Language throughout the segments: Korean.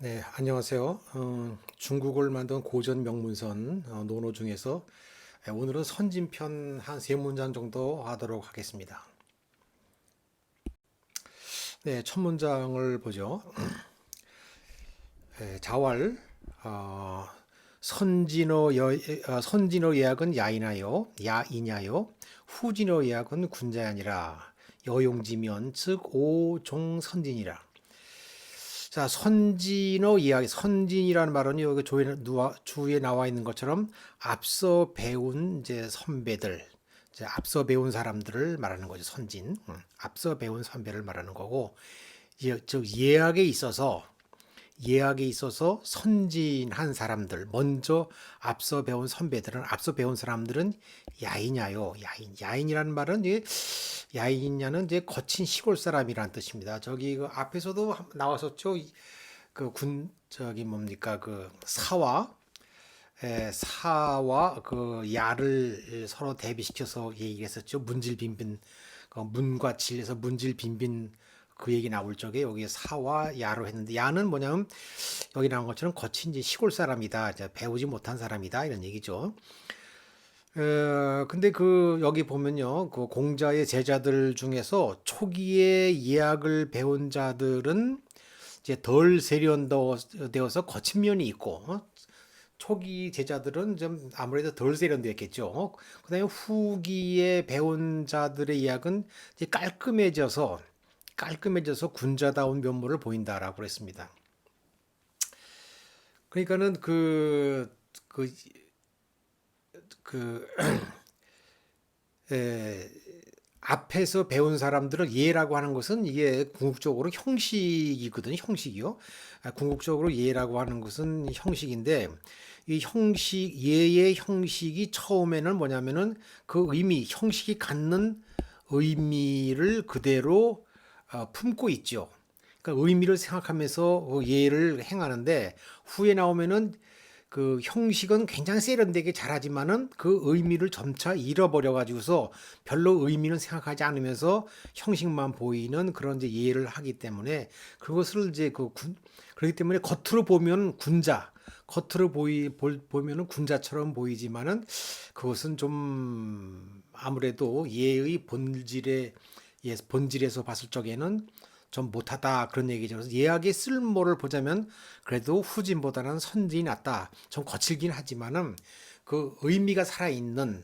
네, 안녕하세요. 중국을 만든 고전 명문선 논어 중에서 오늘은 선진편 한 세 문장 정도 하도록 하겠습니다. 네, 첫 문장을 보죠. 자왈 어, 선진어 예약은 야이나요, 야이냐요, 후진어 예약은 군자야니라. 여용지면 즉 오종선진이라. 자, 선진어 이야기, 선진이라는 말은 여기 주에 나와 있는 것처럼 앞서 배운 이제 선배들, 이제 앞서 배운 사람들을 말하는 거죠. 선진, 앞서 배운 선배를 말하는 거고, 즉 예학에 있어서 선진한 사람들, 먼저 앞서 배운 사람들은 야인야요. 야인이라는 말은 이제 야인야는 이제 거친 시골 사람이라는 뜻입니다. 저기 그 앞에서도 나왔었죠. 그 저기 뭡니까 그 사와 그 야를 서로 대비시켜서 얘기했었죠. 문질 빈빈 문과 질에서 문질 빈빈 그 얘기 나올 적에 여기 사와 야로 했는데 야는 뭐냐면 여기 나온 것처럼 거친 이제 시골 사람이다. 이제 배우지 못한 사람이다 이런 얘기죠. 근데 그 여기 보면요. 그 공자의 제자들 중에서 초기에 예학을 배운 자들은 이제 덜 세련되어서 거친 면이 있고 초기 제자들은 좀 아무래도 덜 세련되었겠죠. 그다음에 후기에 배운 자들의 이야기는 이제 깔끔해져서 군자다운 면모를 보인다라고 그랬습니다. 그러니까는 그, 그, 에, 앞에서 배운 사람들은 예라고 하는 것은 이게 궁극적으로 형식이거든요. 형식이요. 궁극적으로 예라고 하는 것은 형식인데 이 예의 형식이 처음에는 뭐냐면은 그 형식이 갖는 의미를 그대로 품고 있죠. 그러니까 의미를 생각하면서 그 예를 행하는데 후에 나오면은 그 형식은 굉장히 세련되게 잘하지만은 그 의미를 점차 잃어버려 가지고서 별로 의미는 생각하지 않으면서 형식만 보이는 그런 이제 예를 하기 때문에 그것을 이제 그렇기 때문에 보면은 군자처럼 보이지만은 그것은 좀 아무래도 본질에서 봤을 적에는 좀 못하다 그런 얘기죠. 그래서 예학의 쓸모를 보자면 그래도 후진보다는 선진이 낫다. 좀 거칠긴 하지만은 그 의미가 살아있는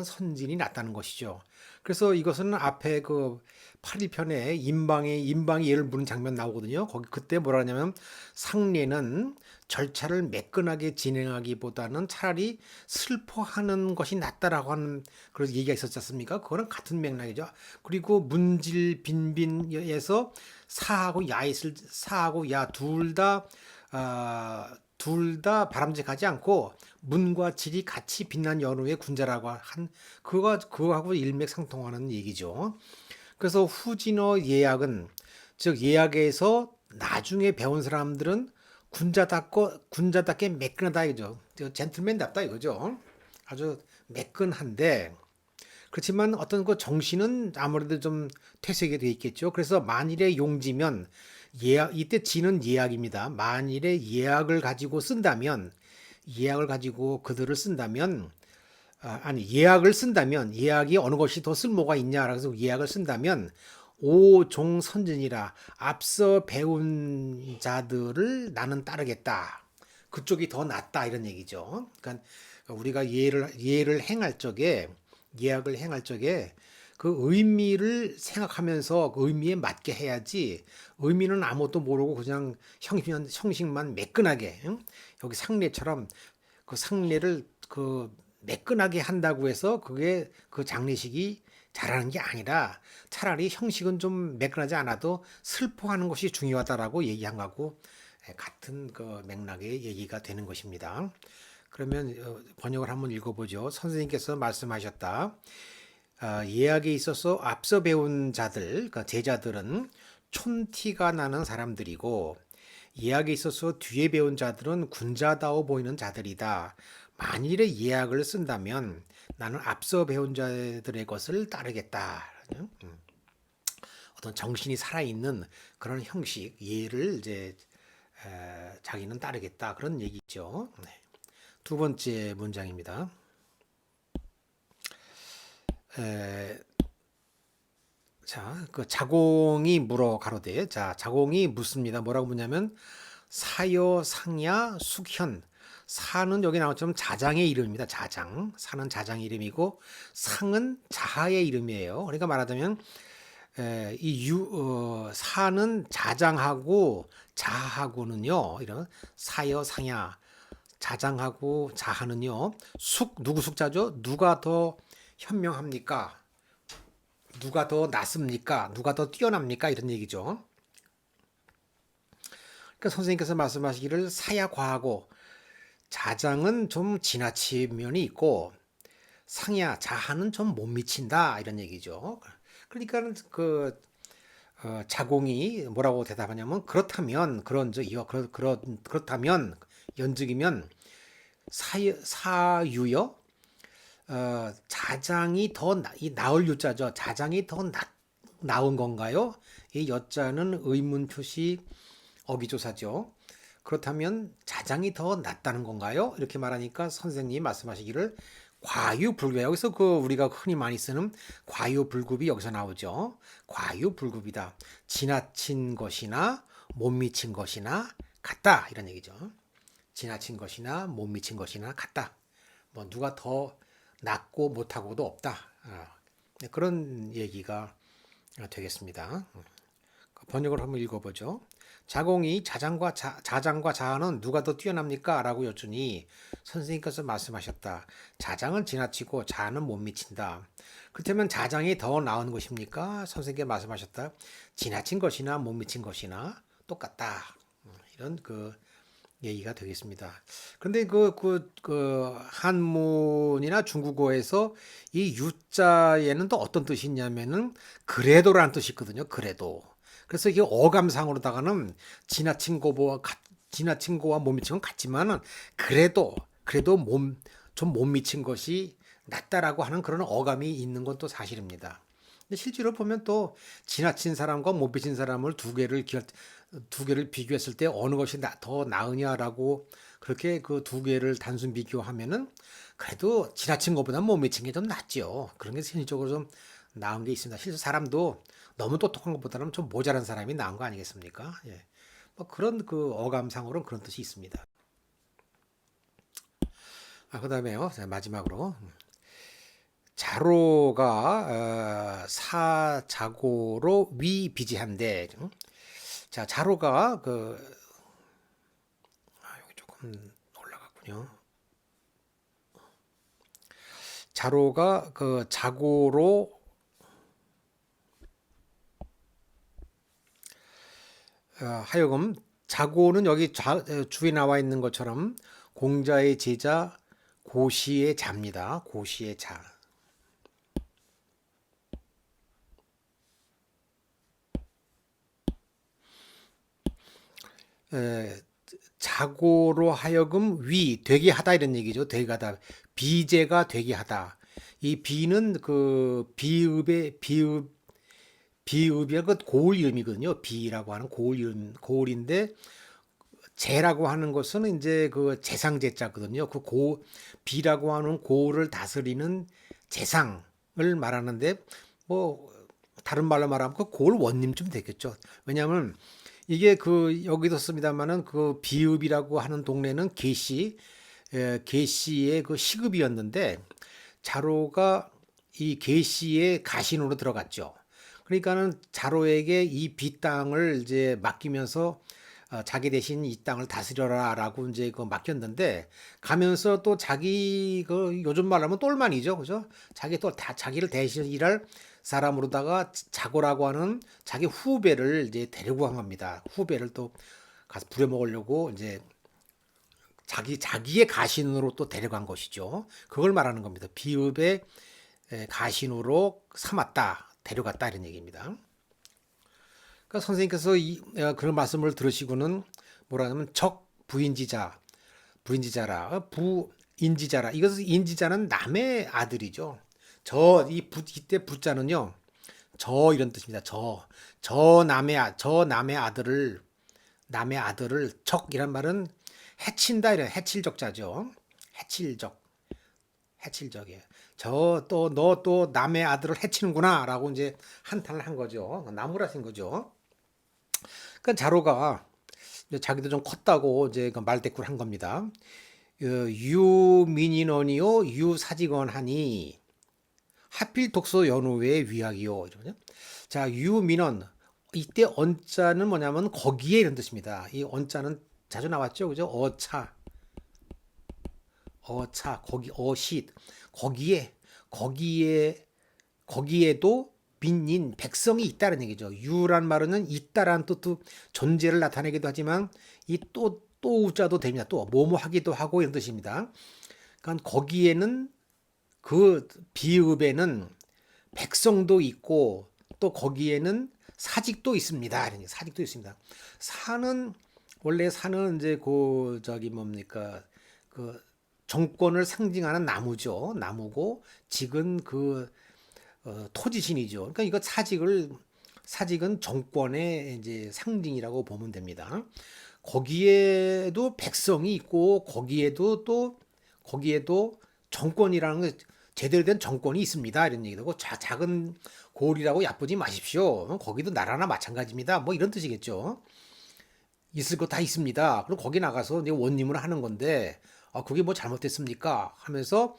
선진이 낫다는 것이죠. 그래서 이것은 앞에 그 8일편에 인방이 예를 무는 장면 나오거든요. 거기 그때 뭐라 하냐면 상례는 절차를 매끈하게 진행하기보다는 차라리 슬퍼하는 것이 낫다라고 하는 그런 얘기가 있었지 않습니까? 그거는 같은 맥락이죠. 그리고 문질 빈빈에서 사하고 야 둘 다 바람직하지 않고 문과 질이 같이 빛난 연후의 군자라고 한 그거하고 일맥상통하는 얘기죠. 그래서 후진어 예약은 즉 예약에서 나중에 배운 사람들은 군자답게 매끈하다 이거죠. 젠틀맨답다 이거죠. 아주 매끈한데 그렇지만 어떤 그 정신은 아무래도 좀 퇴색이 돼 있겠죠. 그래서 만일의 용지면 이때 지는 예약입니다. 만일의 예약을 가지고 그들을 쓴다면 예약을 쓴다면 예약이 어느 것이 더 쓸모가 있냐 그래서 예약을 쓴다면 오종선진이라 앞서 배운 자들을 나는 따르겠다. 그쪽이 더 낫다 이런 얘기죠. 그러니까 우리가 예약을 행할 적에 그 의미를 생각하면서 그 의미에 맞게 해야지 의미는 아무것도 모르고 그냥 형식만 매끈하게 여기 상례처럼 그 상례를 그 매끈하게 한다고 해서 그게 그 장례식이 잘하는 게 아니라 차라리 형식은 좀 매끈하지 않아도 슬퍼하는 것이 중요하다라고 얘기한 거하고 같은 그 맥락의 얘기가 되는 것입니다. 그러면 번역을 한번 읽어보죠. 선생님께서 말씀하셨다. 예약에 있어서 앞서 배운 자들, 그러니까 제자들은 촌티가 나는 사람들이고 예약에 있어서 뒤에 배운 자들은 군자다워 보이는 자들이다. 만일에 예약을 쓴다면 나는 앞서 배운 자들의 것을 따르겠다. 어떤 정신이 살아있는 그런 형식, 예를 이제 자기는 따르겠다 그런 얘기죠. 네. 두 번째 문장입니다. 에, 자, 그 자공이 물어 가로되, 자, 자공이 묻습니다. 뭐라고 묻냐면 사여, 상야, 숙현. 사는 여기 나왔지만 자장의 이름입니다. 자장. 사는 자장의 이름이고 상은 자하의 이름이에요. 그러니까 말하자면 사는 자장하고 자하고는요. 이런 사여, 상야, 자장하고 자하는요. 누구 숙자죠? 누가 더 현명합니까? 누가 더 낫습니까? 누가 더 뛰어납니까? 이런 얘기죠. 그러니까 선생님께서 말씀하시기를 사야 과하고 자장은 좀 지나친 면이 있고 상야 자하는 좀 못 미친다 이런 얘기죠. 그러니까 자공이 뭐라고 대답하냐면 그렇다면 그렇다면 연즉이면 사유요 자장이 이 나을 유자죠. 자장이 더 나은 건가요? 이 여자는 의문 표시 어기조사죠. 그렇다면 자장이 더 낫다는 건가요? 이렇게 말하니까 선생님이 말씀하시기를 과유불급. 여기서 우리가 흔히 많이 쓰는 과유불급이 여기서 나오죠. 과유불급이다. 지나친 것이나 못 미친 것이나 같다. 이런 얘기죠. 지나친 것이나 못 미친 것이나 같다. 뭐 누가 더 낫고 못하고도 없다. 네, 그런 얘기가 되겠습니다. 번역을 한번 읽어보죠. 자공이 자장과 자하는 누가 더 뛰어납니까? 라고 여쭈니 선생님께서 말씀하셨다. 자장은 지나치고 자하는 못 미친다. 그렇다면 자장이 더 나은 것입니까? 선생님께서 말씀하셨다. 지나친 것이나 못 미친 것이나 똑같다. 이런 얘기가 되겠습니다. 그런데 한문이나 중국어에서 이 유자에는 또 어떤 뜻이 있냐면은 그래도라는 뜻이 있거든요. 그래도. 그래서 이게 어감상으로다가는 지나친 거와 못 미친 건 같지만은 그래도 좀 못 미친 것이 낫다라고 하는 그런 어감이 있는 건 또 사실입니다. 근데 실제로 보면 또 지나친 사람과 못 미친 사람을 두 개를 비교했을 때 어느 것이 더 나으냐라고 그렇게 그 두 개를 단순 비교하면은 그래도 지나친 것보다 못 미친 게 좀 낫죠. 그런 게 심리적으로 좀 나은 게 있습니다. 실제 사람도 너무 똑똑한 것보다는 좀 모자란 사람이 나은 거 아니겠습니까? 예. 뭐 그런 어감상으로는 그런 뜻이 있습니다. 그다음에요. 마지막으로 자로가 사자고로 위비지한데 자, 자로가 여기 조금 올라갔군요. 자로가 자고로 하여금 자고는 여기 주에 나와 있는 것처럼 공자의 제자 고시의 자입니다. 고시의 자. 자고로 하여금 되게 하다 이런 얘기죠. 되게 하다. 비제가 되게 하다. 이 비는 비읍이 고을 이름이거든요. 비라고 하는 고을인데 제라고 하는 것은 이제 재상제자거든요. 비라고 하는 고을을 다스리는 재상을 말하는데 뭐 다른 말로 말하면 고을 원님쯤 되겠죠. 왜냐하면 이게 여기도 씁니다만은 비읍이라고 하는 동네는 계시의 시급이었는데 자로가 이 계시의 가신으로 들어갔죠. 그러니까는 자로에게 이 비 땅을 이제 맡기면서 자기 대신 이 땅을 다스려라라고 이제 맡겼는데 가면서 또 자기 요즘 말하면 똘만이죠, 그죠? 자기를 대신 일할 사람으로다가 자고라고 하는 자기 후배를 이제 데리고 간 겁니다. 후배를 또 가서 부려먹으려고 이제 자기의 가신으로 또 데려간 것이죠. 그걸 말하는 겁니다. 비읍의 가신으로 삼았다, 데려갔다 이런 얘기입니다. 그러니까 선생님께서 그런 말씀을 들으시고는 뭐라 하냐면 부인지자라 부인지자라 이것은 인지자는 남의 아들이죠. 이때 부자는요 저 이런 뜻입니다. 저 남의 아들을 남의 아들을 적이란 말은 해친다 이런 해칠적자죠. 해칠적, 해칠적이에요. 저 또 너 또 남의 아들을 해치는구나라고 이제 한탄을 한 거죠. 나무라신 거죠. 그러니까 자로가 이제 자기도 좀 컸다고 이제 그 말대꾸를 한 겁니다. 유민인원이요 유사직원하니 하필 독서 연후의 위약이요. 이러거든요. 자, 유민원 이때 언자는 뭐냐면 거기에 이런 뜻입니다. 이 언자는 자주 나왔죠, 그죠? 거기 어쉿 거기에 거기에 거기에도 민인 백성이 있다는 얘기죠. 유란 말은 있다라는 뜻도 존재를 나타내기도 하지만 이 또 우자도 됩니다. 또 뭐뭐 하기도 하고 이런 뜻입니다. 그러니까 거기에는 그 비읍에는 백성도 있고 또 거기에는 사직도 있습니다. 사직도 있습니다. 사는 원래 사는 이제 그 저기 뭡니까 그 정권을 상징하는 나무죠. 나무고 직은 그 토지신이죠. 그러니까 이거 사직은 정권의 이제 상징이라고 보면 됩니다. 거기에도 백성이 있고 거기에도 정권이라는 게 제대로 된 정권이 있습니다. 이런 얘기도 작은 고을이라고 얕보지 마십시오. 거기도 나라나 마찬가지입니다. 뭐 이런 뜻이겠죠. 있을 거 다 있습니다. 그럼 거기 나가서 이제 원님을 하는 건데 그게 뭐 잘못됐습니까? 하면서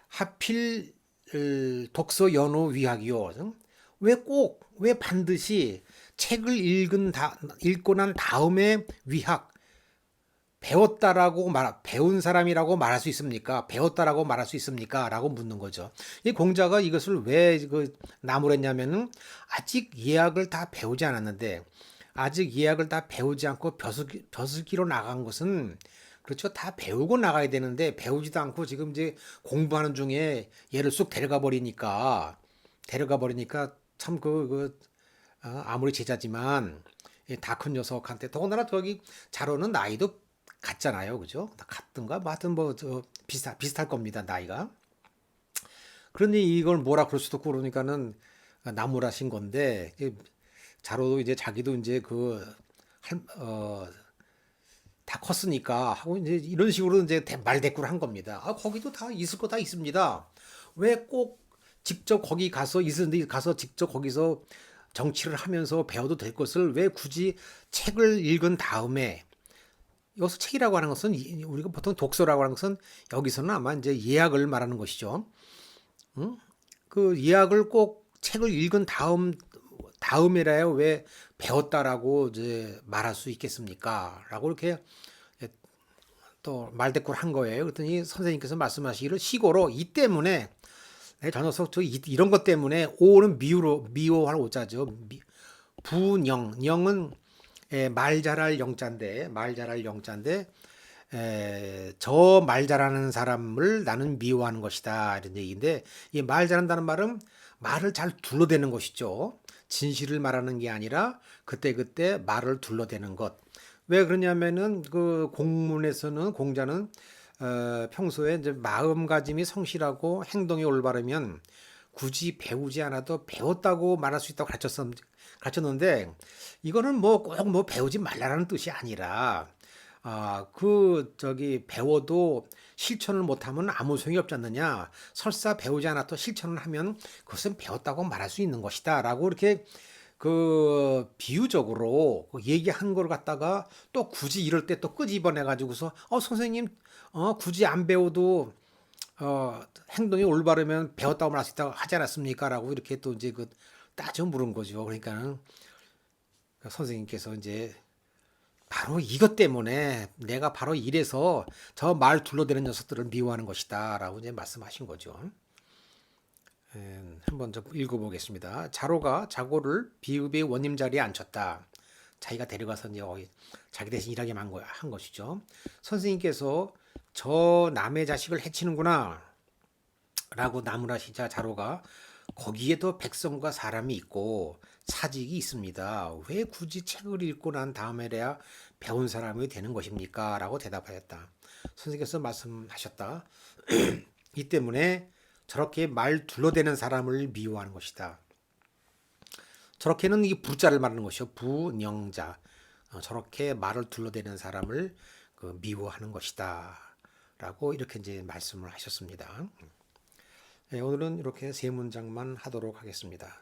하필 독서 연호 위학이요. 왜 반드시 책을 읽고 난 다음에 위학, 배운 사람이라고 말할 수 있습니까? 배웠다라고 말할 수 있습니까? 라고 묻는 거죠. 이 공자가 이것을 왜 나무랬냐면은 아직 예학을 다 배우지 않았는데, 아직 예학을 다 배우지 않고 벼슬기로 나간 것은 그렇죠. 다 배우고 나가야 되는데 배우지도 않고 지금 이제 공부하는 중에 얘를 쑥 데려가 버리니까 참 아무리 제자지만 다 큰 녀석한테 더군다나 저기 자로는 나이도 같잖아요. 그죠? 다 같든가 뭐 하여튼 뭐저 비슷할 겁니다. 나이가. 그러니 이걸 뭐라 그럴 수도 없고 그러니까는 나무라신 건데 자로도 이제 자기도 이제 다 컸으니까 하고 이제 이런 식으로 이제 말대꾸를 한 겁니다. 거기도 다 있을 거 다 있습니다. 왜 꼭 직접 거기 가서 있는데 가서 직접 거기서 정치를 하면서 배워도 될 것을 왜 굳이 책을 읽은 다음에 여기서 책이라고 하는 것은 우리가 보통 독서라고 하는 것은 여기서는 아마 이제 예학을 말하는 것이죠. 응? 그 예학을 꼭 책을 읽은 다음에라야 왜 배웠다라고 이제 말할 수 있겠습니까? 라고 이렇게 또 말대꾸를 한 거예요. 그랬더니 선생님께서 말씀하시기를 시고로 이 때문에 저 녀석 이런 것 때문에 오는 미워할 오자죠. 분영 영은 말 잘할 영자인데 저 말 잘하는 사람을 나는 미워하는 것이다 이런 얘기인데 이 말 잘한다는 말은 말을 잘 둘러대는 것이죠. 진실을 말하는 게 아니라 그때그때 말을 둘러대는 것. 왜 그러냐면은 그 공문에서는 공자는 평소에 이제 마음가짐이 성실하고 행동이 올바르면 굳이 배우지 않아도 배웠다고 말할 수 있다고 가르쳤는데 이거는 뭐 꼭 뭐 배우지 말라는 뜻이 아니라 저기 배워도 실천을 못하면 아무 소용이 없지 않느냐. 설사 배우지 않아도 실천을 하면 그것은 배웠다고 말할 수 있는 것이다라고 이렇게 비유적으로 얘기한 걸 갖다가 또 굳이 이럴 때 또 끄집어내 가지고서 선생님 굳이 안 배워도 행동이 올바르면 배웠다고 말할 수 있다고 하지 않았습니까? 라고 이렇게 또 이제 따져 물은 거죠. 그러니까는 선생님께서 이제 바로 이것 때문에 내가 바로 이래서 저 말 둘러대는 녀석들을 미워하는 것이다라고 이제 말씀하신 거죠. 한번 좀 읽어보겠습니다. 자로가 자고를 비읍의 원님 자리에 앉혔다. 자기가 데려가서 이제 자기 대신 일하게 한 것이죠. 선생님께서 저 남의 자식을 해치는구나 라고 나무라시자 자로가 거기에도 백성과 사람이 있고 사직이 있습니다. 왜 굳이 책을 읽고 난 다음에야 배운 사람이 되는 것입니까? 라고 대답하였다. 선생님께서 말씀하셨다. 이 때문에 저렇게 말 둘러대는 사람을 미워하는 것이다. 저렇게는 이 부자를 말하는 것이요. 부영자. 저렇게 말을 둘러대는 사람을 그 미워하는 것이다. 라고 이렇게 이제 말씀을 하셨습니다. 네, 오늘은 이렇게 세 문장만 하도록 하겠습니다.